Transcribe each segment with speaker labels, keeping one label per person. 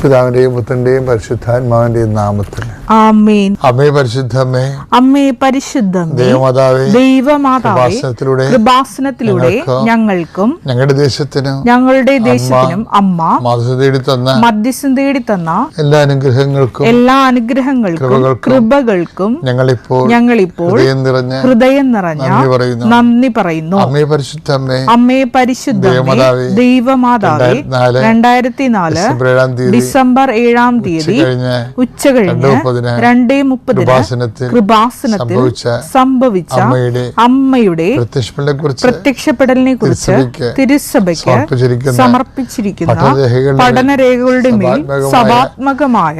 Speaker 1: പിതാവിന്റെയും പുത്രന്റെയും പരിശുദ്ധാത്മാവിന്റെയും നാമത്തിൽ
Speaker 2: ആമേൻ.
Speaker 1: അമ്മേ പരിശുദ്ധമേ,
Speaker 2: അമ്മേ പരിശുദ്ധമേ,
Speaker 1: ദൈവമാതാവേ,
Speaker 2: കൃപാസനത്തിലൂടെ ഞങ്ങൾക്കും
Speaker 1: ഞങ്ങളുടെ ദേശത്തിനും
Speaker 2: അമ്മ മധ്യസ്ഥം തേടി തന്ന എല്ലാ അനുഗ്രഹങ്ങൾക്കും കൃപകൾക്കും ഞങ്ങളിപ്പോൾ ഹൃദയം നിറഞ്ഞ നന്ദി പറയുന്നു. അമ്മേ പരിശുദ്ധമേ, ദൈവമാതാവേ, 2004 ഡിസംബർ 7-ാം തീയതി ഉച്ചകഴിഞ്ഞ് 2:30 കൃപാസനത്തിൽ സംഭവിച്ച അമ്മയുടെ പ്രത്യക്ഷപ്പെടലിനെ കുറിച്ച് തിരുസഭയ്ക്ക് സമർപ്പിച്ചിരിക്കുന്ന പഠനരേഖകളുടെ മേൽ സഭാത്മകമായ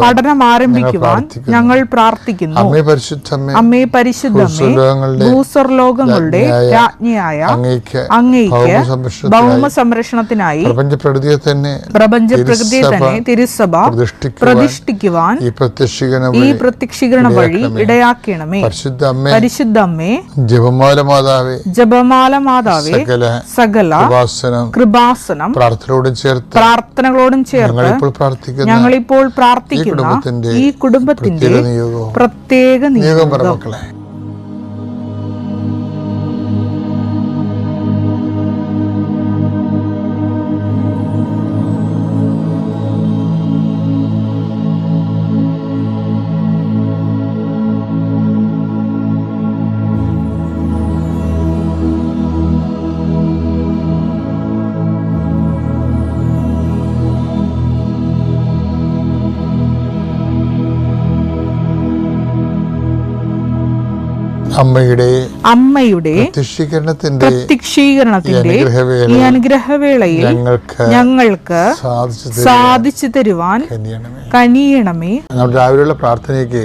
Speaker 2: പഠനം ആരംഭിക്കുവാൻ ഞങ്ങൾ പ്രാർത്ഥിക്കുന്നു. അമ്മേ പരിശുദ്ധമേ, ഭൂസ്വർലോകങ്ങളുടെ രാജ്ഞിയായ അങ്ങേയ്ക്ക് ഭൗമ സംരക്ഷണത്തിനായി പ്രപഞ്ചപ്രകൃതിയെ തന്നെ തിരുസഭ പ്രതിഷ്ഠിക്കുവാൻ ഈ പ്രത്യക്ഷീകരണ വഴി ഇടയാക്കണമേ. പരിശുദ്ധമ്മേ, ജപമാല മാതാവേ, സകല കൃപാസനം പ്രാർത്ഥനകളോടും ചേർത്ത് ഞങ്ങളിപ്പോൾ പ്രാർത്ഥിക്കുന്ന ഈ കുടുംബത്തിന്റെ പ്രത്യേക നിയോഗം. അമ്മയുടെ പ്രത്യക്ഷീകരണത്തിന്റെ ഈ അനുഗ്രഹവേളയിൽ ഞങ്ങൾക്ക് സാധിച്ചു തരുവാൻ കനിയണമേ.
Speaker 1: നമ്മുടെ രാവിലെയുള്ള പ്രാർത്ഥനയ്ക്ക്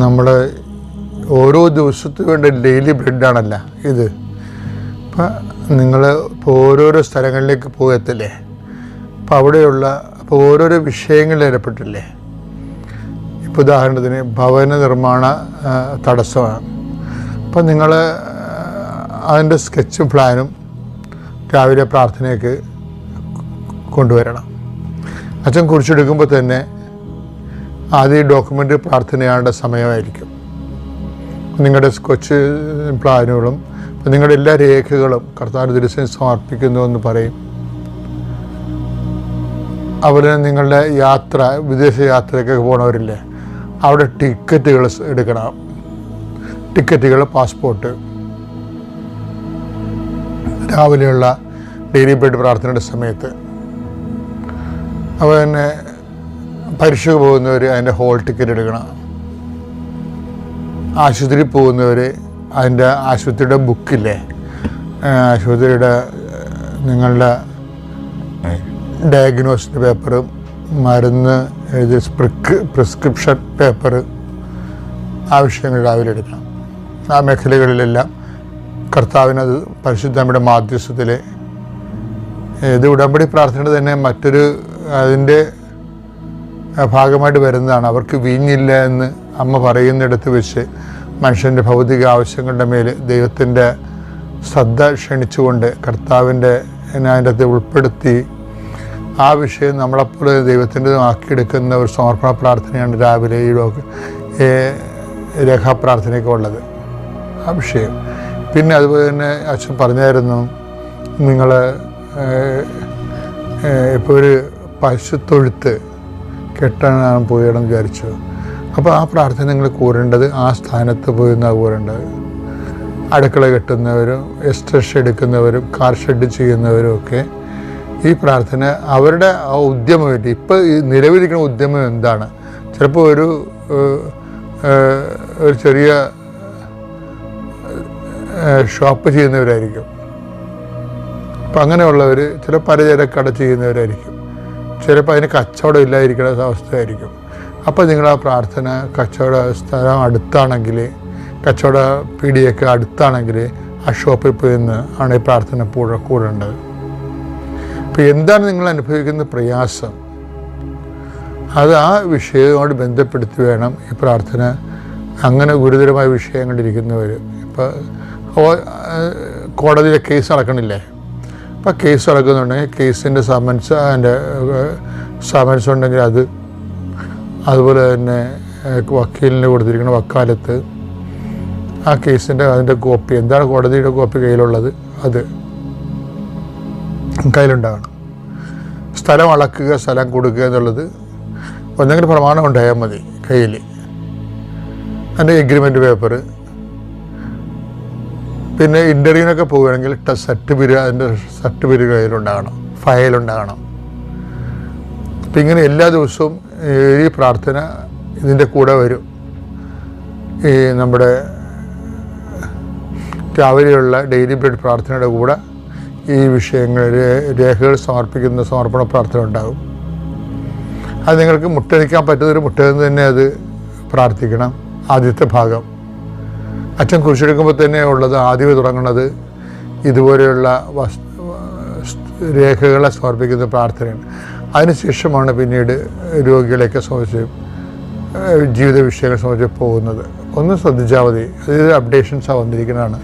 Speaker 1: നമ്മുടെ ഓരോ ദിവസത്തിന് വേണ്ട ഡെയിലി ബ്രെഡാണല്ല ഇത്. ഇപ്പം നിങ്ങൾ ഇപ്പോൾ ഓരോരോ സ്ഥലങ്ങളിലേക്ക് പോകത്തില്ലേ, അപ്പം അവിടെയുള്ള അപ്പോൾ ഓരോരോ വിഷയങ്ങളിൽ ഏർപ്പെട്ടില്ലേ. ഇപ്പോൾ ഉദാഹരണത്തിന് ഭവന നിർമ്മാണ തടസ്സമാണ്. അപ്പം നിങ്ങൾ അതിൻ്റെ സ്കെച്ചും പ്ലാനും രാവിലെ പ്രാർത്ഥനയ്ക്ക് കൊണ്ടുവരണം. അച്ഛൻ കുറിച്ചെടുക്കുമ്പോൾ തന്നെ ആദ്യം ഡോക്യുമെൻ്റ് പ്രാർത്ഥനയാണ്ട സമയമായിരിക്കും. നിങ്ങളുടെ സ്കെച്ച് പ്ലാനുകളും നിങ്ങളുടെ എല്ലാ രേഖകളും കർത്താവിന്റെ തിരുസന്നിധിയിൽ സമർപ്പിക്കുന്നു എന്ന് പറയും. അതുപോലെ നിങ്ങളുടെ യാത്ര, വിദേശ യാത്രയ്ക്കൊക്കെ പോകണവരില്ലേ, അവിടെ ടിക്കറ്റുകൾ എടുക്കണം. ടിക്കറ്റുകൾ, പാസ്പോർട്ട്, രാവിലെയുള്ള ഡെയിലി ബ്രെഡ് പ്രാർത്ഥനയുടെ സമയത്ത്. അതുപോലെ തന്നെ പരീക്ഷയ്ക്ക് പോകുന്നവർ അതിൻ്റെ ഹോൾ ടിക്കറ്റ് എടുക്കണം. ആശുപത്രി പോകുന്നവർ അതിൻ്റെ ആശുപത്രിയുടെ ബുക്കില്ലേ, ആശുപത്രിയുടെ നിങ്ങളുടെ ഡയഗ്നോസിൻ്റെ പേപ്പറും മരുന്ന് എഴുതി പ്രിസ്ക്രിപ്ഷൻ പേപ്പർ ആവശ്യങ്ങൾ രാവിലെ എടുക്കണം. ആ മേഖലകളിലെല്ലാം കർത്താവിനത് പരിശുദ്ധമ്മയുടെ മാധ്യസ്ഥത്തിൽ ഇത് ഉടമ്പടി പ്രാർത്ഥനയുടെ തന്നെ മറ്റൊരു അതിൻ്റെ ഭാഗമായിട്ട് വരുന്നതാണ്. അവർക്ക് വീഞ്ഞില്ല എന്ന് അമ്മ പറയുന്നിടത്ത് വെച്ച് മനുഷ്യൻ്റെ ഭൗതിക ആവശ്യങ്ങളുടെ മേൽ ദൈവത്തിൻ്റെ ശ്രദ്ധ ക്ഷണിച്ചുകൊണ്ട് കർത്താവിൻ്റെ അതിൻ്റെ അകത്ത് ഉൾപ്പെടുത്തി ആ വിഷയം നമ്മളെപ്പോലെ ദൈവത്തിൻ്റെ ആക്കിയെടുക്കുന്ന ഒരു സമർപ്പണ പ്രാർത്ഥനയാണ് രാവിലെ ഈ രേഖാപ്രാർത്ഥനയൊക്കെ ഉള്ളത്, ആ വിഷയം. പിന്നെ അതുപോലെ തന്നെ അച്ഛൻ പറഞ്ഞായിരുന്നു, നിങ്ങൾ ഇപ്പോൾ ഒരു പശുത്തൊഴുത്ത് കെട്ടാൻ പോയിടം വിചാരിച്ചു. അപ്പോൾ ആ പ്രാർത്ഥന നിങ്ങൾ കൂരേണ്ടത് ആ സ്ഥാനത്ത് പോയി നിന്നാണ് കൂരേണ്ടത്. അടുക്കള കെട്ടുന്നവരും എസ്റ്റർ എടുക്കുന്നവരും കാർ ഷെഡ് ചെയ്യുന്നവരും ഒക്കെ ഈ പ്രാർത്ഥന അവരുടെ ആ ഉദ്യമമില്ല. ഇപ്പോൾ ഈ നിലവിലിരിക്കുന്ന ഉദ്യമം എന്താണ്? ചിലപ്പോൾ ഒരു ചെറിയ ഷോപ്പ് ചെയ്യുന്നവരായിരിക്കും. അപ്പം അങ്ങനെയുള്ളവർ ചില പലചരക്കട ചെയ്യുന്നവരായിരിക്കും. ചിലപ്പോൾ അതിന് കച്ചവടം ഇല്ലാതിരിക്കുന്ന അവസ്ഥയായിരിക്കും. അപ്പോൾ നിങ്ങൾ ആ പ്രാർത്ഥന കച്ചവട സ്ഥലം അടുത്താണെങ്കിൽ, കച്ചവട പീടിയൊക്കെ അടുത്താണെങ്കിൽ ആ ഷോപ്പിൽ പോയി നിന്ന് ആണ് ഈ പ്രാർത്ഥന കൂടേണ്ടത്. അപ്പോൾ എന്താണ് നിങ്ങൾ അനുഭവിക്കുന്ന പ്രയാസം, അത് ആ വിഷയവുമായിട്ട് ബന്ധപ്പെടുത്തി വേണം ഈ പ്രാർത്ഥന. അങ്ങനെ ഗുരുതരമായ വിഷയങ്ങളിരിക്കുന്നവർ, ഇപ്പോൾ കോടതിയിലെ കേസ് നടക്കണില്ലേ, അപ്പോൾ കേസ് നടക്കുന്നുണ്ടെങ്കിൽ കേസിൻ്റെ സമൻസ് ഉണ്ടെങ്കിൽ അത്, അതുപോലെ തന്നെ വക്കീലിന് കൊടുത്തിരിക്കുന്ന വക്കാലത്ത്, ആ കേസിൻ്റെ അതിൻ്റെ കോപ്പി, എന്താണ് കോടതിയുടെ കോപ്പി കയ്യിലുള്ളത് അത് കയ്യിലുണ്ടാകണം. സ്ഥലം അളക്കുക, സ്ഥലം കൊടുക്കുക എന്നുള്ളത് ഒന്നെങ്കിലും പ്രമാണം ഉണ്ടായാൽ മതി കയ്യിൽ. അതിൻ്റെ എഗ്രിമെൻ്റ് പേപ്പർ, പിന്നെ ഇൻ്റർവ്യൂവിനൊക്കെ പോവുകയാണെങ്കിൽ അതിൻ്റെ സർട്ടിഫിക്കറ്റ് കയ്യിലുണ്ടാകണം, ഫയലുണ്ടാകണം. അപ്പം ഇങ്ങനെ എല്ലാ ദിവസവും ഈ പ്രാർത്ഥന ഇതിൻ്റെ കൂടെ വരും. ഈ നമ്മുടെ രാവിലെയുള്ള ഡെയിലി ബ്രെഡ് പ്രാർത്ഥനയുടെ കൂടെ ഈ വിഷയങ്ങൾ രേഖകൾ സമർപ്പണ പ്രാർത്ഥന ഉണ്ടാകും. അത് നിങ്ങൾക്ക് മുട്ടനിക്കാൻ പറ്റുന്നൊരു മുട്ടയെന്ന് തന്നെ അത് പ്രാർത്ഥിക്കണം. ആദ്യത്തെ ഭാഗം അച്ഛൻ കുരിശെടുക്കുമ്പോൾ തന്നെ ഉള്ളത്, ആദ്യമേ തുടങ്ങുന്നത് ഇതുപോലെയുള്ള രേഖകളെ സമർപ്പിക്കുന്ന പ്രാർത്ഥനയാണ്. അതിനുശേഷമാണ് പിന്നീട് രോഗികളെയൊക്കെ സംബന്ധിച്ച് ജീവിത വിഷയങ്ങളെ സംബന്ധിച്ച് പോകുന്നത്. ഒന്ന് ശ്രദ്ധിച്ചാൽ മതി, അതായത് അപ്ഡേഷൻസാണ് വന്നിരിക്കുന്നതാണ്.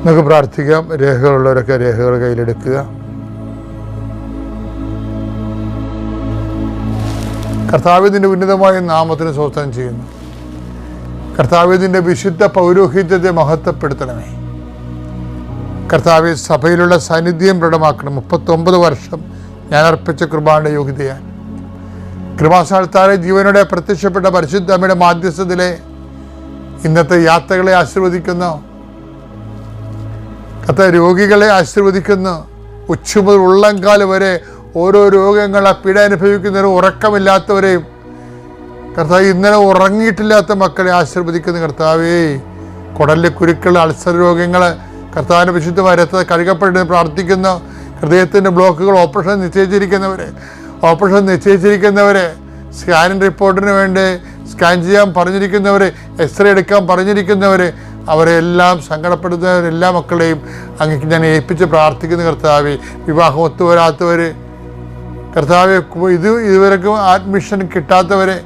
Speaker 1: നമുക്ക് പ്രാർത്ഥിക്കാം. രേഖകളുള്ളവരൊക്കെ രേഖകൾ കയ്യിലെടുക്കുക. കർത്താവിൻ്റെ ഉന്നതമായ നാമത്തിന് സ്തോത്രം ചെയ്യുന്നു. കർത്താവിൻ്റെ വിശുദ്ധ പൗരോഹിത്യത്തെ മഹത്വപ്പെടുത്തണമേ. കർത്താവ് സഭയിലുള്ള സാന്നിധ്യം ദൃഢമാക്കണം. 39 വർഷം ഞാൻ അർപ്പിച്ച കൃപാന്റെ യോഗ്യതയാൽ കൃപാസ്ഥാനത്താലെ ജീവനോടെ പ്രത്യക്ഷപ്പെട്ട പരിശുദ്ധ അമ്മയുടെ മാധ്യസ്ഥത്തിലെ ഇന്നത്തെ യാത്രകളെ ആശീർവദിക്കുന്നു. കർത്താവ് രോഗികളെ ആശീർവദിക്കുന്നു. ഉച്ച മുതൽ ഉള്ളംകാല് വരെ ഓരോ രോഗങ്ങളെ പീഡ അനുഭവിക്കുന്നവരും ഉറക്കമില്ലാത്തവരെയും കർത്താവ് ഇന്നലെ ഉറങ്ങിയിട്ടില്ലാത്ത മക്കളെ ആശീർവദിക്കുന്ന കർത്താവേ, കുടലിലെ കുരുക്കൾ, അൾസർ രോഗങ്ങൾ കർത്താവിൻ്റെ വിശുദ്ധമായ രക്തത്തെ കഴുകപ്പെട്ട് പ്രാർത്ഥിക്കുന്നു. ഹൃദയത്തിൻ്റെ ബ്ലോക്കുകൾ ഓപ്പറേഷൻ നിശ്ചയിച്ചിരിക്കുന്നവരെ സ്കാനിങ് റിപ്പോർട്ടിന് വേണ്ടി സ്കാൻ ചെയ്യാൻ പറഞ്ഞിരിക്കുന്നവർ, എക്സ്റേ എടുക്കാൻ പറഞ്ഞിരിക്കുന്നവർ, അവരെല്ലാം സങ്കടപ്പെടുന്നവരെല്ലാ മക്കളെയും അങ്ങേക്ക് ഞാൻ ഏൽപ്പിച്ച് പ്രാർത്ഥിക്കുന്ന കർത്താവേ. വിവാഹം ഒത്തുവരാത്തവർ കർത്താവെ, ഇതുവരെക്കും അഡ്മിഷൻ കിട്ടാത്തവരെ,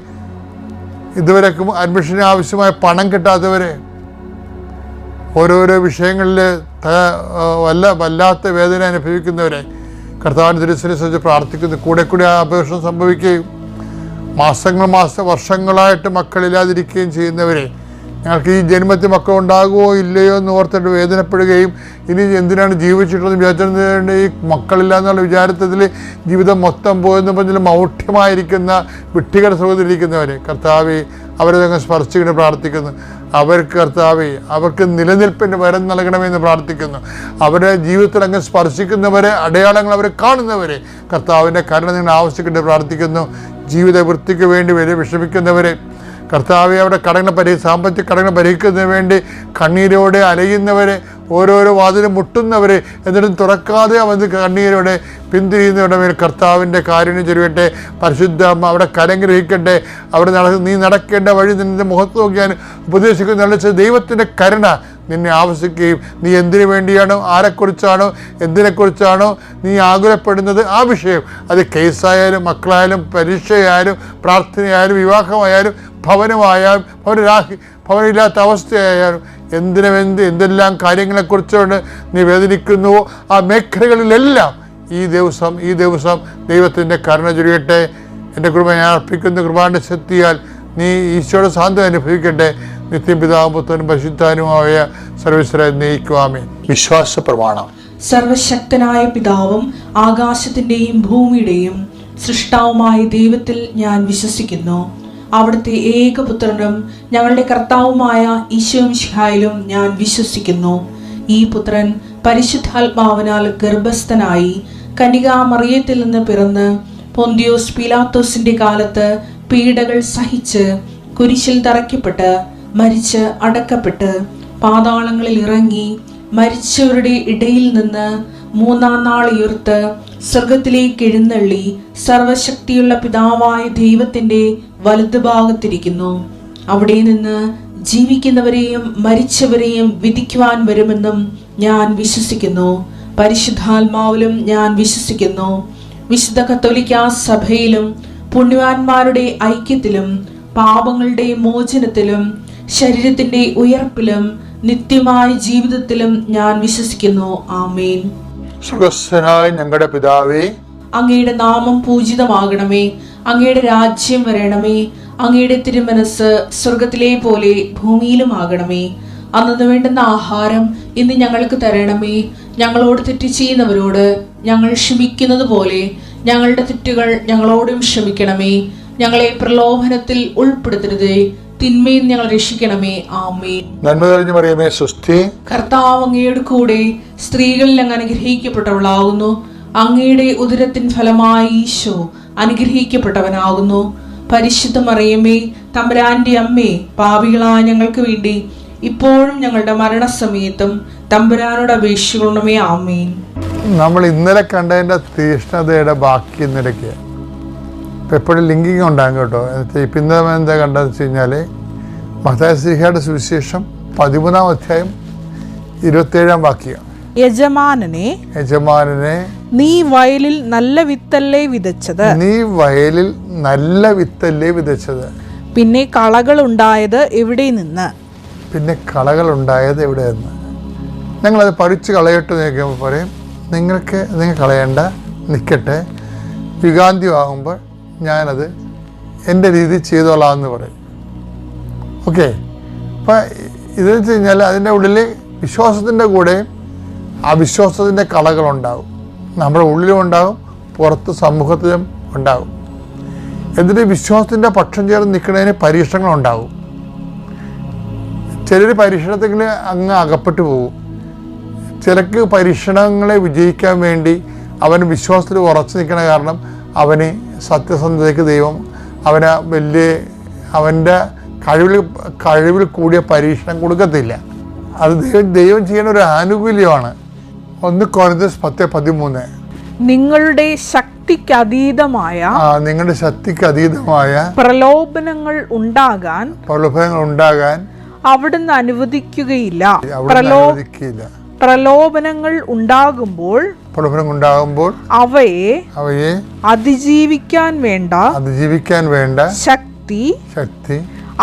Speaker 1: ഇതുവരെക്കും അഡ്മിഷന് ആവശ്യമായ പണം കിട്ടാത്തവരെ, ഓരോരോ വിഷയങ്ങളിൽ വല്ലാത്ത വേദന അനുഭവിക്കുന്നവരെ കർത്താവിൻ്റെ തിരുസന്നിധിയിൽ പ്രാർത്ഥിക്കുന്നു. കൂടെ ആ അപേക്ഷ സംഭവിക്കുകയും വർഷങ്ങളായിട്ട് മക്കളില്ലാതിരിക്കുകയും ചെയ്യുന്നവരെ, ഞങ്ങൾക്ക് ഈ ജന്മത്തിൽ മക്കളുണ്ടാകുമോ ഇല്ലയോ എന്ന് ഓർത്തിട്ട് വേദനപ്പെടുകയും ഇനി എന്തിനാണ് ജീവിച്ചിട്ടുള്ളത് വിചാരിച്ചത്, ഈ മക്കളില്ല എന്നുള്ള വിചാരത്തിൽ ജീവിതം മൊത്തം പോയെന്ന് പറഞ്ഞാൽ മൗഢ്യമായിരിക്കുന്ന വിഡ്ഢികര സഹോദരിയിരിക്കുന്നവരെ കർത്താവെ, അവരെ ഞങ്ങൾ സ്പർശിക്കണം പ്രാർത്ഥിക്കുന്നു. അവർക്ക് കർത്താവെ, അവർക്ക് നിലനിൽപ്പിൻ്റെ വരം നൽകണമെന്ന് പ്രാർത്ഥിക്കുന്നു. അവരുടെ ജീവിതത്തിൽ അങ്ങ് സ്പർശിക്കുന്നവരെ, അടയാളങ്ങൾ അവരെ കാണുന്നവരെ കർത്താവിൻ്റെ കരുണ നിങ്ങൾ ആവശ്യപ്പെട്ട് പ്രാർത്ഥിക്കുന്നു. ജീവിത വൃത്തിക്ക് വേണ്ടി വിഷമിക്കുന്നവരെ കർത്താവെ, അവിടെ സാമ്പത്തിക കടങ്ങൾ പരിഹരിക്കുന്നതിന് വേണ്ടി കണ്ണീരോടെ അലയുന്നവരെ, ഓരോരോ വാതിലും മുട്ടുന്നവരെ, എന്നിട്ടും തുറക്കാതെ അവന് കണ്ണീരോടെ പിന്തിരിയുന്നവരുടെ മേൽ കർത്താവിൻ്റെ കാരുണ്യം ചൊരിയട്ടെ. പരിശുദ്ധ അമ്മ അവിടെ കരഗ്രഹിക്കട്ടെ. അവിടെ നീ നടക്കേണ്ട വഴി നിന്റെ മുഖത്ത് നോക്കിയാൽ ഉപദേശിക്കുന്ന നല്ല ദൈവത്തിൻ്റെ കരുണ നിന്നെ ആവശ്യിക്കുകയും നീ എന്തിനു വേണ്ടിയാണോ, ആരെക്കുറിച്ചാണോ, എന്തിനെക്കുറിച്ചാണോ നീ ആകുലപ്പെടുന്നത്, ആ വിഷയം, അത് കേസായാലും മക്കളായാലും പരീക്ഷയായാലും പ്രാർത്ഥനയായാലും വിവാഹമായാലും ഭവനമായാലും ഭവനമില്ലാത്ത അവസ്ഥയായാലും എന്തെല്ലാം കാര്യങ്ങളെക്കുറിച്ചുകൊണ്ട് നീ വേദനിക്കുന്നുവോ ആ മേഖലകളിലെല്ലാം ഈ ദിവസം ദൈവത്തിൻ്റെ കരുണ ചൊരിയട്ടെ. എൻ്റെ കൃപ ഞാൻ അർപ്പിക്കുന്ന കൃപാന്റെ ശക്തിയാൽ നീ ഈശോയുടെ സാന്ത്വനം അനുഭവിക്കട്ടെ. നിത്യം പിതാവും പുത്രനും പരിശുദ്ധാനുമായ സർവ്വേശ്വരനെ നയിക്കുവാമേ. വിശ്വാസ പ്രമാണം.
Speaker 2: സർവശക്തനായ പിതാവും ആകാശത്തിൻ്റെയും ഭൂമിയുടെയും സൃഷ്ടാവുമായ ദൈവത്തിൽ ഞാൻ വിശ്വസിക്കുന്നു. അവിടുത്തെ ഏകപുത്രനും ഞങ്ങളുടെ കർത്താവുമായ ഈശോമിശിഹായിലും ഞാൻ വിശ്വസിക്കുന്നു. ഈ പുത്രൻ പരിശുദ്ധാത്മാവിനാൽ ഗർഭസ്ഥനായി കന്യകാമറിയത്തിൽ നിന്ന് പിറന്ന് പൊന്തിയോസ് പീലാത്തോസിന്റെ കാലത്ത് പീഡകൾ സഹിച്ച് കുരിശിൽ തറയ്ക്കപ്പെട്ട് മരിച്ച് അടക്കപ്പെട്ട് പാതാളങ്ങളിൽ ഇറങ്ങി മരിച്ചവരുടെ ഇടയിൽ നിന്ന് 3-ാം നാൾ ഉയർത്ത് സ്വർഗത്തിലേക്ക് എഴുന്നള്ളി സർവശക്തിയുള്ള പിതാവായ ദൈവത്തിന്റെ വലതുഭാഗത്തിരിക്കുന്നു. അവിടെ നിന്ന് ജീവിക്കുന്നവരെയും മരിച്ചവരെയും വിധിക്കുവാൻ വരുമെന്നും ഞാൻ വിശ്വസിക്കുന്നു. പരിശുദ്ധാത്മാവിലും ഞാൻ വിശ്വസിക്കുന്നു. വിശുദ്ധ കത്തോലിക്കാ സഭയിലും പുണ്യവാന്മാരുടെ ഐക്യത്തിലും പാപങ്ങളുടെ മോചനത്തിലും ശരീരത്തിന്റെ ഉയർപ്പിലും നിത്യമായ ജീവിതത്തിലും ഞാൻ വിശ്വസിക്കുന്നു. ആമേൻ.
Speaker 1: സ്വർഗ്ഗസ്ഥനായ ഞങ്ങളുടെ പിതാവേ,
Speaker 2: അങ്ങയുടെ നാമം പൂജിതമാകണമേ. അങ്ങയുടെ രാജ്യം വരണമേ. അങ്ങയുടെ തിരുമനസ് സ്വർഗത്തിലെ പോലെ ഭൂമിയിലും ആകണമേ. അന്നു വേണ്ടുന്ന ആഹാരം ഇന്ന് ഞങ്ങൾക്ക് തരണമേ. ഞങ്ങളോട് തെറ്റ് ചെയ്യുന്നവരോട് ഞങ്ങൾ ക്ഷമിക്കുന്നത് പോലെ ഞങ്ങളുടെ തെറ്റുകൾ ഞങ്ങളോടും ക്ഷമിക്കണമേ. ഞങ്ങളെ പ്രലോഭനത്തിൽ ഉൾപ്പെടുത്തരുതേ, തിന്മയിൽ ഞങ്ങൾ രക്ഷിക്കണമേ. ആമേൻ.
Speaker 1: നന്മ നിറഞ്ഞ മറിയമേ, സ്വസ്തി.
Speaker 2: കർത്താവ് അങ്ങയുടെ കൂടെ സ്ത്രീകളിൽ അങ്ങ് അനുഗ്രഹിക്കപ്പെട്ടവളാകുന്നു. അങ്ങയുടെ ഉദരത്തിൻ ഫലമായി ഈശോ അനുഗ്രഹിക്കപ്പെട്ടവനാകുന്നു. പരിശുദ്ധ മറിയമേ, തമ്പുരാന്റെ അമ്മേ, പാപികളായ ഞങ്ങൾക്ക് വേണ്ടി ഇപ്പോഴും ഞങ്ങളുടെ മരണസമയത്തും തമ്പുരാനോട് അപേക്ഷിക്കണമേ. ആമേൻ.
Speaker 1: നമ്മൾ ഇന്നലെ കണ്ടതിൻ്റെ തീഷ്ണതയുടെ ബാക്കി ഇന്നലേക്ക് ഇപ്പം എപ്പോഴും ലിങ്കിങ് ഉണ്ടാകും കേട്ടോ. ഇപ്പം ഇന്നലെ എന്താ കണ്ടതെന്ന് വെച്ച് കഴിഞ്ഞാൽ മത്തായി ശ്ലീഹായുടെ സുവിശേഷം 13-ാം അധ്യായം 27-ാം വാക്യം. യജമാനനെ
Speaker 3: നീ വയലിൽ നല്ല വിത്തല്ലേ വിതച്ചത്, പിന്നെ കളകൾ ഉണ്ടായത് എവിടെ നിന്ന്?
Speaker 1: ഞങ്ങളത് പഠിച്ച് കളയട്ടെ നോക്കുമ്പോൾ പറയും, നിങ്ങൾ കളയണ്ട, നിൽക്കട്ടെ, യുഗാന്ത്യമാകുമ്പോൾ ഞാനത് എൻ്റെ രീതി ചെയ്തോളാമെന്ന് പറയും. ഓക്കെ. അപ്പം ഇതെന്ന് വെച്ച് കഴിഞ്ഞാൽ അതിൻ്റെ ഉള്ളിൽ വിശ്വാസത്തിൻ്റെ കൂടെ അവിശ്വാസത്തിൻ്റെ കളകളുണ്ടാവും. നമ്മുടെ ഉള്ളിലും ഉണ്ടാകും, പുറത്ത് സമൂഹത്തിലും ഉണ്ടാകും. എന്നിട്ട് വിശ്വാസത്തിൻ്റെ പക്ഷം ചേർന്ന് നിൽക്കുന്നതിന് പരീക്ഷണങ്ങളുണ്ടാകും. ചിലർ പരീക്ഷണത്തിൽ അങ്ങ് അകപ്പെട്ടു പോകും. ചിലക്ക് പരീക്ഷണങ്ങളെ വിജയിക്കാൻ വേണ്ടി അവൻ വിശ്വാസത്തിൽ ഉറച്ചു നിൽക്കണ കാരണം അവന് സത്യസന്ധതയ്ക്ക് ദൈവം അവൻ്റെ കഴിവിൽ കൂടിയ പരീക്ഷണം കൊടുക്കത്തില്ല. അത് ദൈവം ചെയ്യുന്ന ഒരു ആനുകൂല്യമാണ്. 1 കൊരിന്ത്യർ 10:13
Speaker 3: നിങ്ങളുടെ ശക്തിക്ക് അതീതമായ
Speaker 1: പ്രലോഭനങ്ങൾ ഉണ്ടാകാൻ
Speaker 3: അവിടുന്ന് അനുവദിക്കുകയില്ല. പ്രലോഭനങ്ങൾ ഉണ്ടാകുമ്പോൾ അവയെ അതിജീവിക്കാൻ വേണ്ട ശക്തി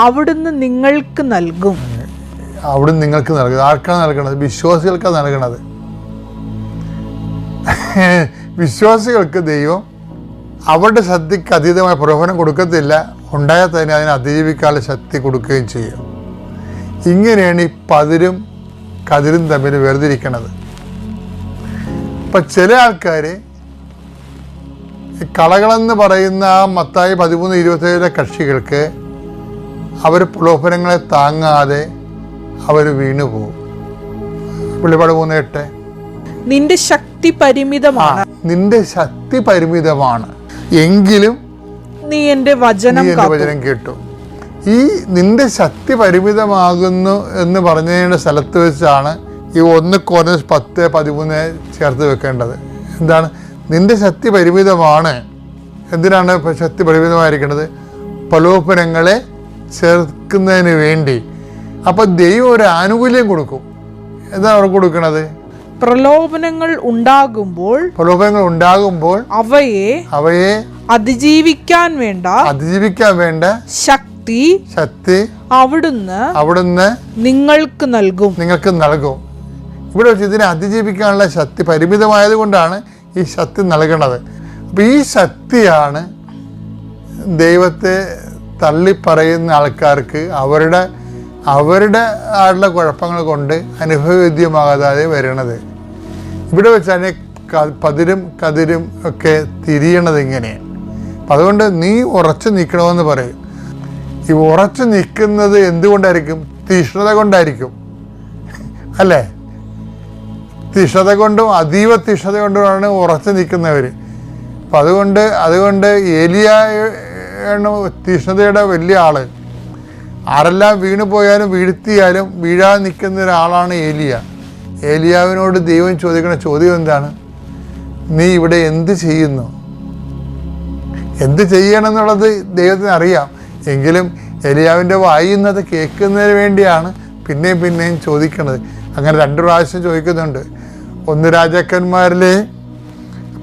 Speaker 3: അവിടുന്ന് നിങ്ങൾക്ക് നൽകും.
Speaker 1: ആർക്കാണ് നൽകണത്? വിശ്വാസികൾക്കാണ് നൽകണത്. വിശ്വാസികൾക്ക് ദൈവം അവരുടെ ശക്തിക്ക് അതീതമായ പ്രലോഭനം കൊടുക്കത്തില്ല. ഉണ്ടായാൽ തന്നെ അതിനെ അതിജീവിക്കാനുള്ള ശക്തി കൊടുക്കുകയും ചെയ്യും. ഇങ്ങനെയാണ് ഈ പതിരും കതിരും തമ്മിൽ വേർതിരിക്കണത്. ഇപ്പം ചില ആൾക്കാർ കളകളെന്ന് പറയുന്ന ആ മത്തായി 13:27 കക്ഷികൾക്ക് അവർ പ്രലോഭനങ്ങളെ താങ്ങാതെ അവർ വീണുപോകും. വെളിപാട് 3:8
Speaker 3: നിന്റെ ശക്തി പരിമിതമാണ്,
Speaker 1: എങ്കിലും
Speaker 3: നീ എൻ്റെ വചനം
Speaker 1: കേട്ടു. ഈ നിന്റെ ശക്തി പരിമിതമാകുന്നു എന്ന് പറഞ്ഞതിൻ്റെ സ്ഥലത്ത് വെച്ചാണ് ഈ 1 കൊരിന്ത്യർ 10:13 ചേർത്ത് വെക്കേണ്ടത്. എന്താണ് നിന്റെ ശക്തി പരിമിതമാണ്? എന്തിനാണ് ശക്തി പരിമിതമായിരിക്കേണ്ടത്? പ്രലോഭനങ്ങളെ ചേർക്കുന്നതിന് വേണ്ടി. അപ്പം ദൈവം ഒരു ആനുകൂല്യം കൊടുക്കും. എന്താണ് അവർ കൊടുക്കണത്?
Speaker 3: പ്രലോഭനങ്ങൾ ഉണ്ടാകുമ്പോൾ
Speaker 1: അവയെ അതിജീവിക്കാൻ വേണ്ട ശക്തി
Speaker 3: അവിടുന്ന് നിങ്ങൾക്ക് നൽകും.
Speaker 1: ഇവിടെ വെച്ച് ഇതിനെ അതിജീവിക്കാനുള്ള ശക്തി പരിമിതമായത് കൊണ്ടാണ് ഈ ശക്തി നൽകണത്. അപ്പം ഈ ശക്തിയാണ് ദൈവത്തെ തള്ളിപ്പറയുന്ന ആൾക്കാർക്ക് അവരുടെ ആളുടെ കുഴപ്പങ്ങൾ കൊണ്ട് അനുഭവവേദ്യമാകാതെ വരണത്. ഇവിടെ വെച്ചാണ് പതിരും കതിരും ഒക്കെ തിരിയണത് ഇങ്ങനെയാണ്. അപ്പം അതുകൊണ്ട് നീ ഉറച്ചു നിൽക്കണമെന്ന് പറയും. ഈ ഉറച്ചു നിൽക്കുന്നത് എന്തുകൊണ്ടായിരിക്കും? തീഷ്ണത കൊണ്ടായിരിക്കും, അല്ലേ? തീഷ്ണത കൊണ്ടും അതീവ തീഷ്ണത കൊണ്ടുമാണ് ഉറച്ചു നിൽക്കുന്നവർ. അപ്പം അതുകൊണ്ട് ഏലിയായാണ് തീഷ്ണതയുടെ വലിയ ആള്. ആരെല്ലാം വീണു പോയാലും വീഴ്ത്തിയാലും വീഴാതെ നിൽക്കുന്ന ഒരാളാണ് ഏലിയാവിനോട് ദൈവം ചോദിക്കുന്ന ചോദ്യം എന്താണ്? നീ ഇവിടെ എന്ത് ചെയ്യുന്നു? എന്ത് ചെയ്യണമെന്നുള്ളത് ദൈവത്തിന് അറിയാം. എങ്കിലും ഏലിയാവിൻ്റെ വായിന്നത് കേൾക്കുന്നതിന് വേണ്ടിയാണ് പിന്നെയും ചോദിക്കുന്നത്. അങ്ങനെ 2 പ്രാവശ്യം ചോദിക്കുന്നുണ്ട്. 1 രാജാക്കന്മാരിലെ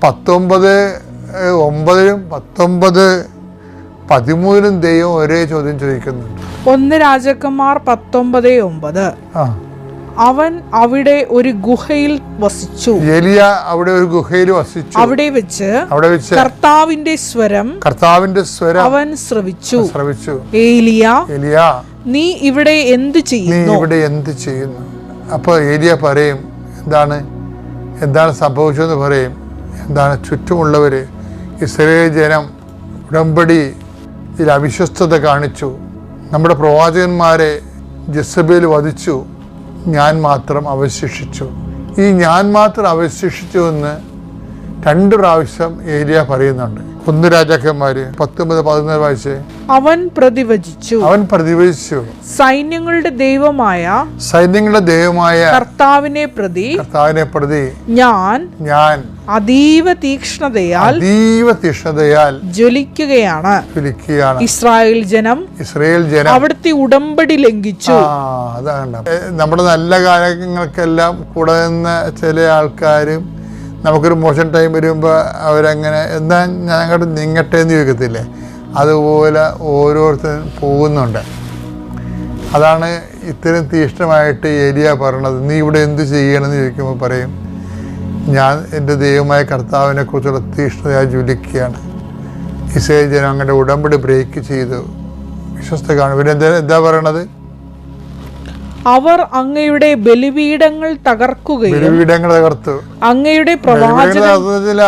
Speaker 1: 19:9 19:13 ദൈവം ഒരേ ചോദ്യം ചോദിക്കുന്നുണ്ട്.
Speaker 3: 1 രാജാക്കന്മാർ 19:9 അവൻ അവിടെ ഒരു ഗുഹയിൽ വസിച്ചു.
Speaker 1: ഏലിയ അവിടെ ഒരു ഗുഹയിൽ വസിച്ചു.
Speaker 3: അവിടെ വെച്ച് കർത്താവിന്റെ സ്വരം
Speaker 1: അവൻ
Speaker 3: ശ്രവിച്ചു. ഏലിയ, നീ ഇവിടെ എന്ത് ചെയ്യുന്നു?
Speaker 1: അപ്പോൾ ഏലിയ പറയും, എന്താണ് സംഭവിച്ചതെന്ന് പറയും. ചുറ്റുമുള്ളവര് ഇസ്രായേൽ ജനം ഉടമ്പടി ഇതിൽ അവിശ്വസ്തത കാണിച്ചു, നമ്മുടെ പ്രവാചകന്മാരെ ജെസബേൽ വധിച്ചു, ഞാൻ മാത്രം അവശേഷിച്ചു. ഈ ഞാൻ മാത്രം അവശേഷിച്ചു എന്ന് 2 പ്രാവശ്യം ഏലിയ പറയുന്നുണ്ട്. 1 രാജാക്കന്മാര് 19-11 വായിച്ചേ.
Speaker 3: അവൻ പ്രതിവചിച്ചു, സൈന്യങ്ങളുടെ ദൈവമായ കർത്താവിനെ പ്രതി ഞാൻ അതീവ തീക്ഷ്ണതയാൽ ജ്വലിക്കുകയാണ്. ഇസ്രായേൽ ജനം അവിടുത്തെ ഉടമ്പടി ലംഘിച്ചു.
Speaker 1: അതാണ് നമ്മുടെ നല്ല കാര്യങ്ങൾക്കെല്ലാം കൂടെ നിന്ന ചില ആൾക്കാരും നമുക്കൊരു മോശം ടൈം വരുമ്പോൾ അവരങ്ങനെ എന്താ ഞാൻ അങ്ങോട്ട് നീങ്ങട്ടെ എന്ന് ചോദിക്കത്തില്ലേ, അതുപോലെ ഓരോരുത്തരും പോകുന്നുണ്ട്. അതാണ് ഇത്രയും തീഷ്ണമായിട്ട് ഏലിയ പറയണത്. നീ ഇവിടെ എന്ത് ചെയ്യണമെന്ന് ചോദിക്കുമ്പോൾ പറയും, ഞാൻ എൻ്റെ ദൈവമായ കർത്താവിനെ കുറിച്ചുള്ള തീഷ്ണതയായി ജ്വലിക്കുകയാണ്. ഇസ്രായേൽ ജനം അങ്ങനെ ഉടമ്പടി ബ്രേക്ക് ചെയ്തു, വിശ്വസ്ത കാണും. പിന്നെ എന്താ പറയണത്?
Speaker 3: അവർ അങ്ങയുടെ ബലിപീഠങ്ങൾ തകർത്തു. അങ്ങയുടെ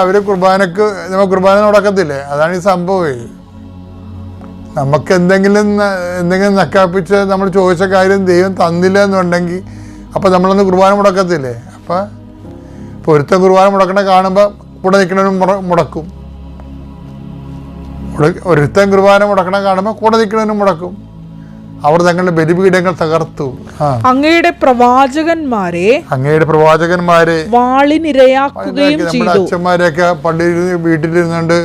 Speaker 1: അവര് കുർബാന മുടക്കത്തില്ലേ? അതാണ് ഈ സംഭവം. നമുക്ക് എന്തെങ്കിലും നക്കാപ്പിച്ച് നമ്മൾ ചോദിച്ച കാര്യം ദൈവം തന്നില്ല എന്നുണ്ടെങ്കിൽ അപ്പൊ നമ്മളൊന്ന് കുർബാന മുടക്കത്തില്ലേ? അപ്പൊ ഒരുത്തൻ കുർബാന മുടക്കണ കാണുമ്പോ കൂടെ നിൽക്കണവനും മുടക്കും. ഒരുത്തൻ കുർബാന മുടക്കണ കാണുമ്പോ കൂടെ നിൽക്കണവനും മുടക്കും. അവർ തങ്ങളുടെ ബലിപീഠങ്ങൾ തകർത്തു.
Speaker 3: അങ്ങയുടെ പ്രവാചകന്മാരെ
Speaker 1: വാളിനിരയാക്കുകയും ചെയ്തു. നമ്മുടെ അച്ഛന്മാരെയൊക്കെ വീട്ടിലിരുന്നുകൊണ്ട്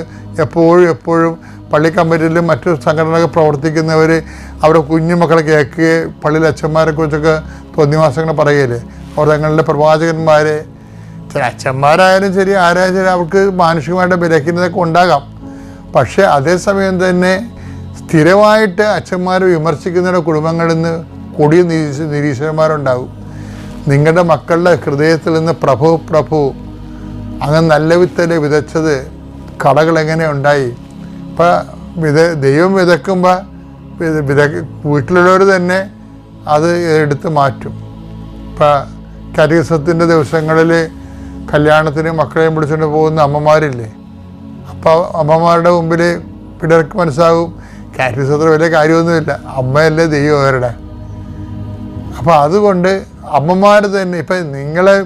Speaker 1: എപ്പോഴും പള്ളി കമ്മിറ്റിയിലും മറ്റു സംഘടനകൾ പ്രവർത്തിക്കുന്നവര് അവരുടെ കുഞ്ഞുമക്കളെ കേൾക്കുകയും പള്ളിയിലെ അച്ഛന്മാരെ കുറിച്ചൊക്കെ തോന്നിവാസങ്ങൾ പറയുകയില്ലേ. അവർ തങ്ങളുടെ പ്രവാചകന്മാരെ, ചില അച്ഛന്മാരായാലും ശരി ആരായാലും ശരി, അവർക്ക് മാനുഷികമായിട്ട് ബലഹീനതയൊക്കെ ഉണ്ടാകാം. പക്ഷെ അതേസമയം തന്നെ സ്ഥിരമായിട്ട് അച്ഛന്മാരെ വിമർശിക്കുന്നവരുടെ കുടുംബങ്ങളിൽ നിന്ന് കൊടിയ നിരീശ്വരന്മാരുണ്ടാകും. നിങ്ങളുടെ മക്കളുടെ ഹൃദയത്തിൽ നിന്ന് പ്രഭു അങ്ങനെ നല്ല വിത്തല് വിതച്ചത് കടകൾ എങ്ങനെ ഉണ്ടായി? ഇപ്പം ദൈവം വിതക്കുമ്പോൾ വീട്ടിലുള്ളവർ തന്നെ അത് എടുത്ത് മാറ്റും. ഇപ്പം കരിസത്തിൻ്റെ ദിവസങ്ങളിൽ കല്യാണത്തിന് മക്കളെയും പിടിച്ചുകൊണ്ട് പോകുന്ന അമ്മമാരില്ലേ, അപ്പോൾ അമ്മമാരുടെ മുമ്പിൽ പിള്ളേർക്ക് മനസ്സാകും കാറ്റഗറിസത്തിൽ വലിയ കാര്യമൊന്നുമില്ല, അമ്മയല്ലേ ദൈവം അവരുടെ. അപ്പോൾ അതുകൊണ്ട് അമ്മമാർ തന്നെ ഇപ്പം നിങ്ങളെ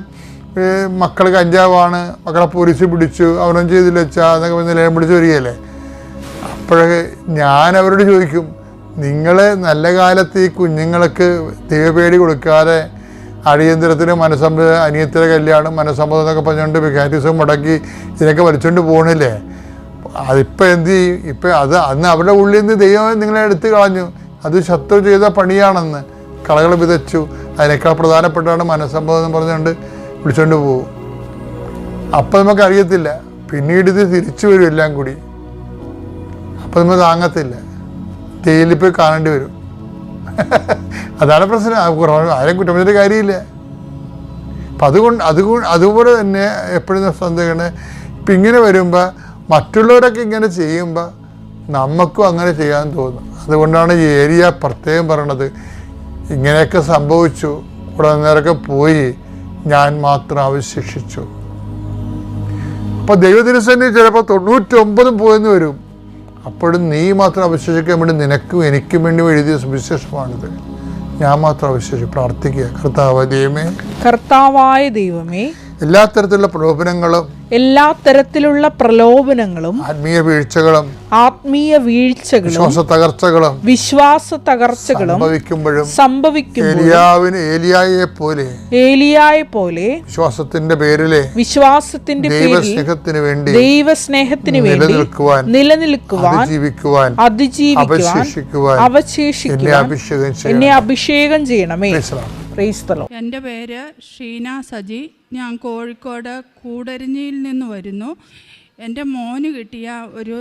Speaker 1: മക്കൾ കഞ്ചാവാണ്, മക്കളെ പോലീസ് പിടിച്ചു, അവനൊന്നും ചെയ്തില്ല വെച്ചാൽ എന്നൊക്കെ നിലയം പിടിച്ച് വരികയല്ലേ. അപ്പോഴൊക്കെ ഞാൻ അവരോട് ചോദിക്കും, നിങ്ങൾ നല്ല കാലത്ത് ഈ കുഞ്ഞുങ്ങൾക്ക് ദൈവപേടി കൊടുക്കാതെ അടിയന്തരത്തിന് അനിയത്തിൻ്റെ കല്യാണം മനസ്സമ്മതം എന്നൊക്കെ പറഞ്ഞുകൊണ്ട് കാറ്റഗറിസം മുടക്കി ഇതിനൊക്കെ വലിച്ചുകൊണ്ട് പോകണില്ലേ? അതിപ്പോൾ എന്ത് ചെയ്യും? ഇപ്പം അന്ന് അവരുടെ ഉള്ളിൽ നിന്ന് ദൈവം നിങ്ങളെ എടുത്തു കളഞ്ഞു. അത് ശത്രു ചെയ്ത പണിയാണെന്ന് കളകൾ വിതച്ചു. അതിനേക്കാൾ പ്രധാനപ്പെട്ടാണ് മനസ്സമ്മതം എന്ന് പറഞ്ഞുകൊണ്ട് വിളിച്ചുകൊണ്ട് പോകും. അപ്പം നമുക്കറിയത്തില്ല, പിന്നീട് ഇത് തിരിച്ചു വരും എല്ലാം കൂടി. അപ്പം നമ്മൾ താങ്ങത്തില്ല, ജയിലിൽ പോയി കാണേണ്ടി വരും. അതാണ് പ്രശ്നം. ആരും കുറ്റം പറഞ്ഞിട്ട് കാര്യമില്ല. അപ്പം അതുപോലെ തന്നെ എപ്പോഴും സന്ദേഹമാണ്. ഇപ്പം ഇങ്ങനെ വരുമ്പോൾ മറ്റുള്ളവരൊക്കെ ഇങ്ങനെ ചെയ്യുമ്പോൾ നമുക്കും അങ്ങനെ ചെയ്യാൻ തോന്നും. അതുകൊണ്ടാണ് ഈ ഏലിയ പ്രത്യേകം പറയണത്, ഇങ്ങനെയൊക്കെ സംഭവിച്ചു, കൂടെ നേരൊക്കെ പോയി, ഞാൻ മാത്രം അവശേഷിച്ചു. അപ്പോൾ ദൈവതിരുസന്നിധി ചിലപ്പോൾ 99 പോയെന്ന് വരും. അപ്പോഴും നീ മാത്രം അവശേഷിക്കാൻ വേണ്ടി നിനക്കും എനിക്കും വേണ്ടി എഴുതിയ സുവിശേഷമാണിത്. ഞാൻ മാത്രം അവശേഷിച്ചു. പ്രാർത്ഥിക്കുക,
Speaker 3: കർത്താവായ ദൈവമേ,
Speaker 1: എല്ലാ തരത്തിലുള്ള പ്രലോഭനങ്ങളും ആത്മീയ വീഴ്ചകളും വിശ്വാസ തകർച്ചകളും സംഭവിക്കുമ്പോഴും ഏലിയായെ പോലെ വിശ്വാസത്തിന്റെ പേരിലെ ദൈവസ്നേഹത്തിന് വേണ്ടി നിലനിൽക്കുവാൻ അതിജീവിക്കുവാൻ എന്നെ അഭിഷേകം ചെയ്യണമേ.
Speaker 4: എൻ്റെ പേര് ഷീന സജി. ഞാൻ കോഴിക്കോട് കൂടരഞ്ഞിയിൽ നിന്ന് വരുന്നു. എൻ്റെ മോന് കിട്ടിയ ഒരു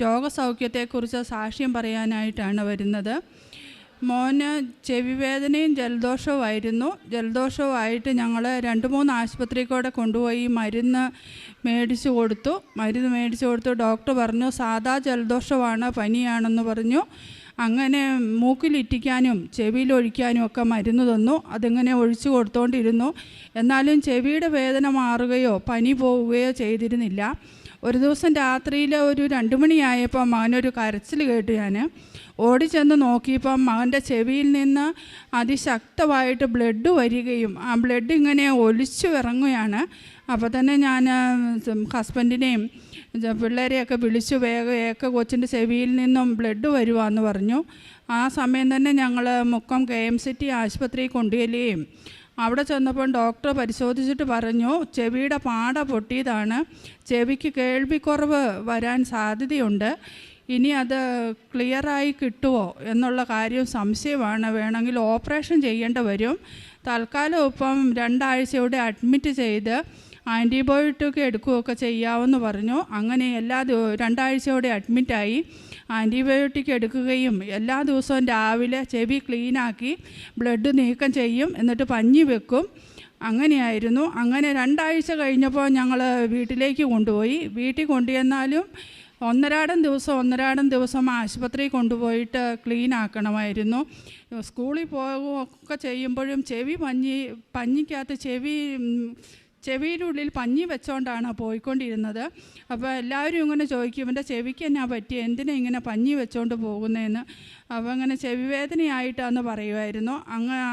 Speaker 4: രോഗസൗഖ്യത്തെക്കുറിച്ച് സാക്ഷ്യം പറയാനായിട്ടാണ് വരുന്നത്. മോന് ചെവി വേദനയും ജലദോഷവുമായിരുന്നു. ജലദോഷവുമായിട്ട് ഞങ്ങൾ 2-3 ആശുപത്രിയിൽ കൂടെ കൊണ്ടുപോയി മരുന്ന് മേടിച്ചു കൊടുത്തു. ഡോക്ടർ പറഞ്ഞു സാധാ ജലദോഷമാണ്, പനിയാണെന്ന് പറഞ്ഞു. അങ്ങനെ മൂക്കിലിറ്റിക്കാനും ചെവിയിലൊഴിക്കാനും ഒക്കെ മരുന്ന് തന്നു. അതിങ്ങനെ ഒഴിച്ചു കൊടുത്തോണ്ടിരുന്നു. എന്നാലും ചെവിയുടെ വേദന മാറുകയോ പനി പോവുകയോ ചെയ്തിരുന്നില്ല. ഒരു ദിവസം രാത്രിയിൽ ഒരു 2 മണിയായപ്പോൾ മകനൊരു കരച്ചിൽ കേട്ടു. ഞാൻ ഓടിച്ചെന്ന് നോക്കിയപ്പം മകൻ്റെ ചെവിയിൽ നിന്ന് അതിശക്തമായിട്ട് ബ്ലഡ് വരികയും ആ ബ്ലഡ് ഇങ്ങനെ ഒലിച്ചു ഇറങ്ങുകയാണ്. അപ്പോൾ തന്നെ ഞാൻ ഹസ്ബൻഡിനെയും പിള്ളേരെയൊക്കെ വിളിച്ചു, വേഗം കൊച്ചിൻ്റെ ചെവിയിൽ നിന്നും ബ്ലഡ് വരുവാന്ന് പറഞ്ഞു. ആ സമയം തന്നെ ഞങ്ങൾ മുക്കം KMCT ആശുപത്രിയിൽ കൊണ്ടുചെല്ലുകയും അവിടെ ചെന്നപ്പോൾ ഡോക്ടർ പരിശോധിച്ചിട്ട് പറഞ്ഞു ചെവിയുടെ പാട പൊട്ടിയതാണ്, ചെവിക്ക് കേൾവിക്കുറവ് വരാൻ സാധ്യതയുണ്ട്, ഇനി അത് ക്ലിയറായി കിട്ടുമോ എന്നുള്ള കാര്യം സംശയമാണ്, വേണമെങ്കിൽ ഓപ്പറേഷൻ ചെയ്യേണ്ടി വരും. തൽക്കാലം ഇപ്പം 2 ആഴ്ചയോടെ അഡ്മിറ്റ് ചെയ്ത് ആൻറ്റിബയോട്ടിക് എടുക്കുകയൊക്കെ ചെയ്യാമെന്ന് പറഞ്ഞു. അങ്ങനെ 2 ആഴ്ചയോടെ അഡ്മിറ്റായി. ആൻറ്റിബയോട്ടിക് എടുക്കുകയും എല്ലാ ദിവസവും രാവിലെ ചെവി ക്ലീനാക്കി ബ്ലഡ് നീക്കം ചെയ്യും, എന്നിട്ട് പഞ്ഞി വെക്കും. അങ്ങനെയായിരുന്നു. അങ്ങനെ 2 ആഴ്ച കഴിഞ്ഞപ്പോൾ ഞങ്ങൾ വീട്ടിലേക്ക് കൊണ്ടുപോയി. വീട്ടിൽ കൊണ്ടുചെന്നാലും ഒന്നരാടം ദിവസം ആശുപത്രിയിൽ കൊണ്ടുപോയിട്ട് ക്ലീൻ ആക്കണമായിരുന്നു. സ്കൂളിൽ പോകുകയൊക്കെ ചെയ്യുമ്പോഴും പഞ്ഞിക്കകത്ത് ചെവിയുടെ ഉള്ളിൽ പഞ്ഞി വെച്ചോണ്ടാണ് പോയിക്കൊണ്ടിരുന്നത്. അപ്പോൾ എല്ലാവരും ഇങ്ങനെ ചോദിക്കും ഇവൻ്റെ ചെവിക്ക് എന്നാ പറ്റിയ, എന്തിനാ ഇങ്ങനെ പഞ്ഞി വെച്ചോണ്ട് പോകുന്നതെന്ന്. അപ്പോൾ അങ്ങനെ ചെവി വേദനയായിട്ടാന്ന് പറയുമായിരുന്നു.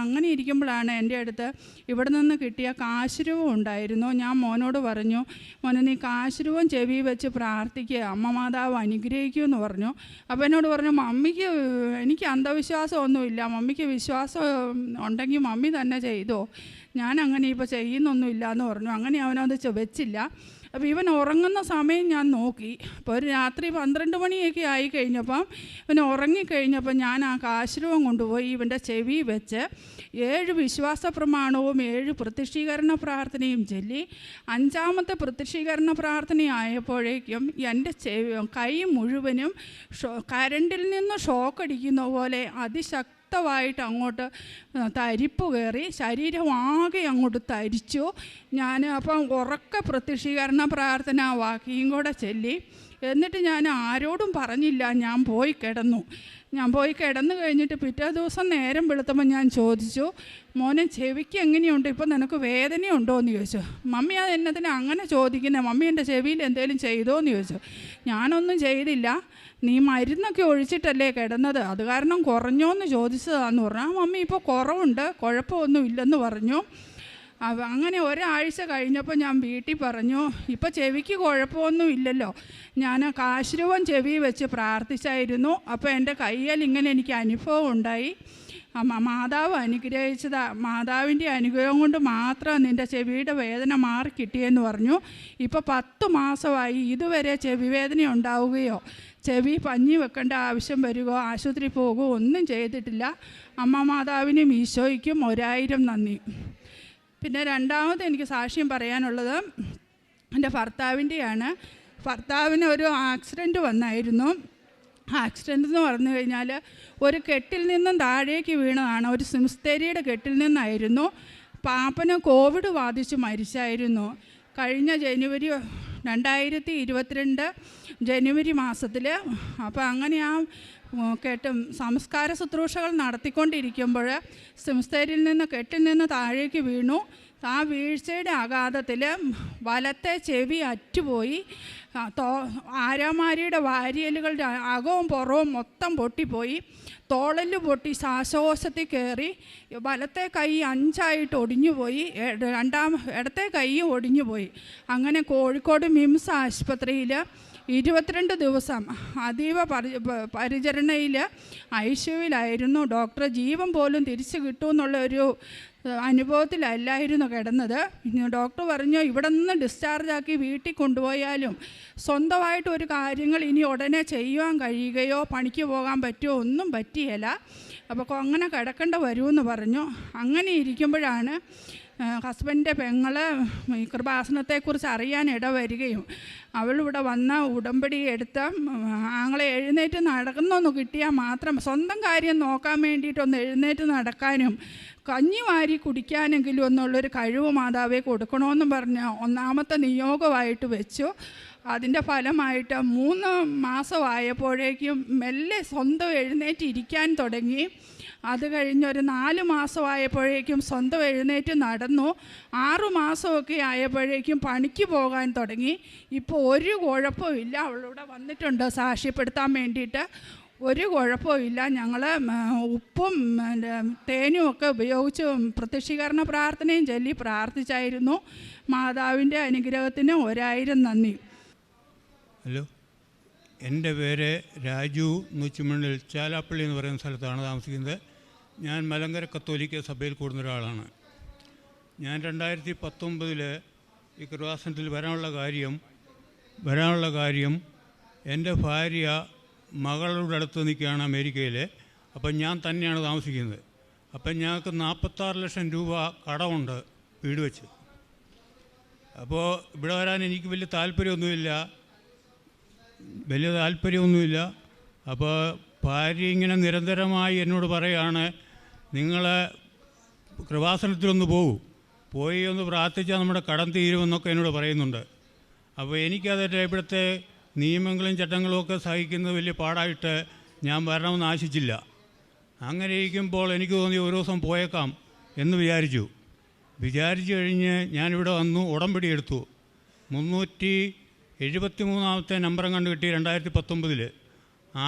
Speaker 4: അങ്ങനെ ഇരിക്കുമ്പോഴാണ് എൻ്റെ അടുത്ത് ഇവിടെ നിന്ന് കിട്ടിയ കാശുരൂപം ഉണ്ടായിരുന്നു. ഞാൻ മോനോട് പറഞ്ഞു, മോനെ നീ കാശുരൂപം ചെവി വെച്ച് പ്രാർത്ഥിക്കുക, അമ്മ മാതാവ് അനുഗ്രഹിക്കുമെന്ന് പറഞ്ഞു. അപ്പോൾ എന്നോട് പറഞ്ഞു എനിക്ക് അന്ധവിശ്വാസമൊന്നുമില്ല, മമ്മിക്ക് വിശ്വാസം ഉണ്ടെങ്കിൽ മമ്മി തന്നെ ചെയ്തോ, ഞാൻ അങ്ങനെ ഇപ്പോൾ ചെയ്യുന്നൊന്നുമില്ല എന്ന് പറഞ്ഞു. അങ്ങനെ അവനത് വെച്ചില്ല. അപ്പോൾ ഇവൻ ഉറങ്ങുന്ന സമയം ഞാൻ നോക്കി. അപ്പോൾ ഒരു രാത്രി 12 മണിയൊക്കെ ആയി കഴിഞ്ഞപ്പം ഇവൻ ഉറങ്ങിക്കഴിഞ്ഞപ്പോൾ ഞാൻ ആ കാശുരൂപം കൊണ്ടുപോയി ഇവൻ്റെ ചെവി വെച്ച് 7 വിശ്വാസ പ്രമാണവും 7 പ്രത്യക്ഷീകരണ പ്രാർത്ഥനയും ചൊല്ലി. 5ാമത്തെ പ്രത്യക്ഷീകരണ പ്രാർത്ഥനയായപ്പോഴേക്കും എൻ്റെ കൈ മുഴുവനും കരണ്ടിൽ നിന്ന് ഷോക്കടിക്കുന്ന പോലെ അതിശക്തമായിട്ട് അങ്ങോട്ട് തരിപ്പ് കയറി, ശരീരം ആകെ അങ്ങോട്ട് തരിച്ചു. ഞാൻ അപ്പം ഉറക്കെ പ്രത്യക്ഷീകരണ പ്രാർത്ഥന വാക്കിയും കൂടെ ചൊല്ലി. എന്നിട്ട് ഞാൻ ആരോടും പറഞ്ഞില്ല, ഞാൻ പോയി കിടന്നു കഴിഞ്ഞിട്ട് പിറ്റേ ദിവസം നേരം വെളുത്തപ്പോൾ ഞാൻ ചോദിച്ചു, മോനെ ചെവിക്ക് എങ്ങനെയുണ്ട്, ഇപ്പം നിനക്ക് വേദനയുണ്ടോ എന്ന് ചോദിച്ചു. മമ്മി അത് എന്നതിനാ അങ്ങനെ ചോദിക്കുന്നത്, മമ്മി എൻ്റെ ചെവിയിൽ എന്തെങ്കിലും ചെയ്തോ എന്ന് ചോദിച്ചു. ഞാനൊന്നും ചെയ്തില്ല, നീ മരുന്നൊക്കെ ഒഴിച്ചിട്ടല്ലേ കിടന്നത്, അത് കാരണം കുറഞ്ഞോന്ന് ചോദിച്ചതാന്ന് പറഞ്ഞു. ആ മമ്മി ഇപ്പോൾ കുറവുണ്ട്, കുഴപ്പമൊന്നും ഇല്ലെന്ന് പറഞ്ഞു. അങ്ങനെ ഒരാഴ്ച കഴിഞ്ഞപ്പോൾ ഞാൻ വീട്ടിൽ പറഞ്ഞു, ഇപ്പോൾ ചെവിക്ക് കുഴപ്പമൊന്നും ഇല്ലല്ലോ, ഞാൻ കാശുരൂപം ചെവി വെച്ച് പ്രാർത്ഥിച്ചായിരുന്നു, അപ്പോൾ എൻ്റെ കയ്യിൽ ഇങ്ങനെ എനിക്ക് അനുഭവം ഉണ്ടായി, മാതാവ് അനുഗ്രഹിച്ചതാ, മാതാവിൻ്റെ അനുഗ്രഹം കൊണ്ട് മാത്രം നിൻ്റെ ചെവിയുടെ വേദന മാറി കിട്ടിയെന്ന് പറഞ്ഞു. ഇപ്പോൾ 10 മാസമായി, ഇതുവരെ ചെവി വേദന ഉണ്ടാവുകയോ ചെവി പഞ്ഞി വെക്കേണ്ട ആവശ്യം വരികയോ ആശുപത്രി പോകുകയോ ഒന്നും ചെയ്തിട്ടില്ല. അമ്മ മാതാവിനും ഈശോയ്ക്കും 1000 നന്ദി. പിന്നെ 2ാമത് എനിക്ക് സാക്ഷ്യം പറയാനുള്ളത് എൻ്റെ ഭർത്താവിൻ്റെയാണ്. ഭർത്താവിന് ഒരു ആക്സിഡൻറ്റ് വന്നായിരുന്നു. ആക്സിഡൻ്റ് എന്ന് പറഞ്ഞു കഴിഞ്ഞാൽ ഒരു കെട്ടിൽ നിന്നും താഴേക്ക് വീണതാണ്, ഒരു സിംസ്തേരിയുടെ കെട്ടിൽ നിന്നായിരുന്നു. പാപ്പന് കോവിഡ് ബാധിച്ച് മരിച്ചായിരുന്നു. കഴിഞ്ഞ 2022 ജനുവരി മാസത്തിൽ. അപ്പോൾ അങ്ങനെ ആ സംസ്കാര ശുശ്രൂഷകൾ നടത്തിക്കൊണ്ടിരിക്കുമ്പോൾ കെട്ടിൽ നിന്ന് താഴേക്ക് വീണു. ആ വീഴ്ചയുടെ ആഘാതത്തിൽ വലത്തെ ചെവി അറ്റുപോയി. ആരാമാരിയുടെ വാരിയലുകളുടെ അകവും പുറവും മൊത്തം പൊട്ടിപ്പോയി. തോളല് പൊട്ടി ശ്വാസകോശത്തിൽ കയറി. വലത്തെ കൈ 5ആയിട്ട് ഒടിഞ്ഞുപോയി, ഇടത്തെ കൈയും ഒടിഞ്ഞുപോയി. അങ്ങനെ കോഴിക്കോട് മിംസ് ആശുപത്രിയിൽ 22 ദിവസം അതീവ പരിചരണയിൽ ICUവിലായിരുന്നു. ഡോക്ടർ ജീവൻ പോലും തിരിച്ചു കിട്ടുമെന്നുള്ള ഒരു അനുഭവത്തിലല്ലായിരുന്നു കിടന്നത്. ഡോക്ടർ പറഞ്ഞു ഇവിടെ നിന്ന് ഡിസ്ചാർജാക്കി വീട്ടിൽ കൊണ്ടുപോയാലും സ്വന്തമായിട്ട് ഒരു കാര്യങ്ങൾ ഇനി ഉടനെ ചെയ്യുവാൻ കഴിയുകയോ പണിക്ക് പോകാൻ പറ്റുമോ ഒന്നും പറ്റിയല്ല, അപ്പോൾ അങ്ങനെ കിടക്കേണ്ട വരുമെന്ന് പറഞ്ഞു. അങ്ങനെ ഇരിക്കുമ്പോഴാണ് ഹസ്ബൻഡിൻ്റെ പെങ്ങള് ഈ കൃപാസനത്തെക്കുറിച്ച് അറിയാൻ ഇടവരികയും അവളിവിടെ വന്ന ഉടമ്പടി എടുത്ത് ആങ്ങളെ എഴുന്നേറ്റ് നടക്കുന്നൊന്ന് കിട്ടിയാൽ മാത്രം സ്വന്തം കാര്യം നോക്കാൻ വേണ്ടിയിട്ടൊന്ന് എഴുന്നേറ്റ് നടക്കാനും കഞ്ഞി വാരി കുടിക്കാനെങ്കിലും ഒന്നുള്ളൊരു കഴിവ് മാതാവേ കൊടുക്കണമെന്ന് പറഞ്ഞ് ഒന്നാമത്തെ നിയോഗമായിട്ട് വെച്ചു. അതിൻ്റെ ഫലമായിട്ട് 3 മാസമായപ്പോഴേക്കും മെല്ലെ സ്വന്തം എഴുന്നേറ്റ് ഇരിക്കാൻ തുടങ്ങി. അത് കഴിഞ്ഞൊരു 4 മാസമായപ്പോഴേക്കും സ്വന്തം എഴുന്നേറ്റ് നടന്നു. 6 മാസമൊക്കെ ആയപ്പോഴേക്കും പണിക്ക് പോകാൻ തുടങ്ങി. ഇപ്പോൾ ഒരു കുഴപ്പമില്ല. അവളിവിടെ വന്നിട്ടുണ്ട് സാക്ഷ്യപ്പെടുത്താൻ വേണ്ടിയിട്ട്. ഒരു കുഴപ്പമില്ല. ഞങ്ങൾ ഉപ്പും തേനും ഒക്കെ ഉപയോഗിച്ച് പ്രത്യക്ഷീകരണ പ്രാർത്ഥനയും ചൊല്ലി പ്രാർത്ഥിച്ചായിരുന്നു. മാതാവിൻ്റെ അനുഗ്രഹത്തിന് 1000 നന്ദി.
Speaker 5: ഹലോ, എൻ്റെ പേര് രാജു നൂച്ചുമണ്ണിൽ ചാലാപ്പള്ളി എന്ന് പറയുന്ന സ്ഥലത്താണ് താമസിക്കുന്നത്. ഞാൻ മലങ്കര കത്തോലിക്ക സഭയിൽ കൂടുന്ന ഒരാളാണ്. ഞാൻ 2019 ഈ കൃപാസനത്തിൽ വരാനുള്ള കാര്യം എൻ്റെ ഭാര്യ മകളുടെ അടുത്ത് നിൽക്കുകയാണ് അമേരിക്കയിൽ. അപ്പം ഞാൻ തന്നെയാണ് താമസിക്കുന്നത്. അപ്പം ഞങ്ങൾക്ക് 46 ലക്ഷം രൂപ കടമുണ്ട് വീട് വെച്ച്. അപ്പോൾ ഇവിടെ വരാൻ എനിക്ക് വലിയ താല്പര്യമൊന്നുമില്ല. അപ്പോൾ ഭാര്യ ഇങ്ങനെ നിരന്തരമായി എന്നോട് പറയുകയാണ്, നിങ്ങൾ കൃപാസനത്തിലൊന്ന് പോയി ഒന്ന് പ്രാർത്ഥിച്ചാൽ നമ്മുടെ കടം തീരുമെന്നൊക്കെ എന്നോട് പറയുന്നുണ്ട്. അപ്പോൾ എനിക്കതിൻ്റെ ഇവിടുത്തെ നിയമങ്ങളും ചട്ടങ്ങളും ഒക്കെ സഹിക്കുന്നത് വലിയ പാടായിട്ട് ഞാൻ വരണമെന്ന് ആശിച്ചില്ല. അങ്ങനെ ഇരിക്കുമ്പോൾ എനിക്ക് തോന്നി ഒരു ദിവസം പോയേക്കാം എന്ന് വിചാരിച്ചു കഴിഞ്ഞ് ഞാനിവിടെ വന്നു, ഉടമ്പടി എടുത്തു. 373 നമ്പറും കണ്ടു കിട്ടി 2019. ആ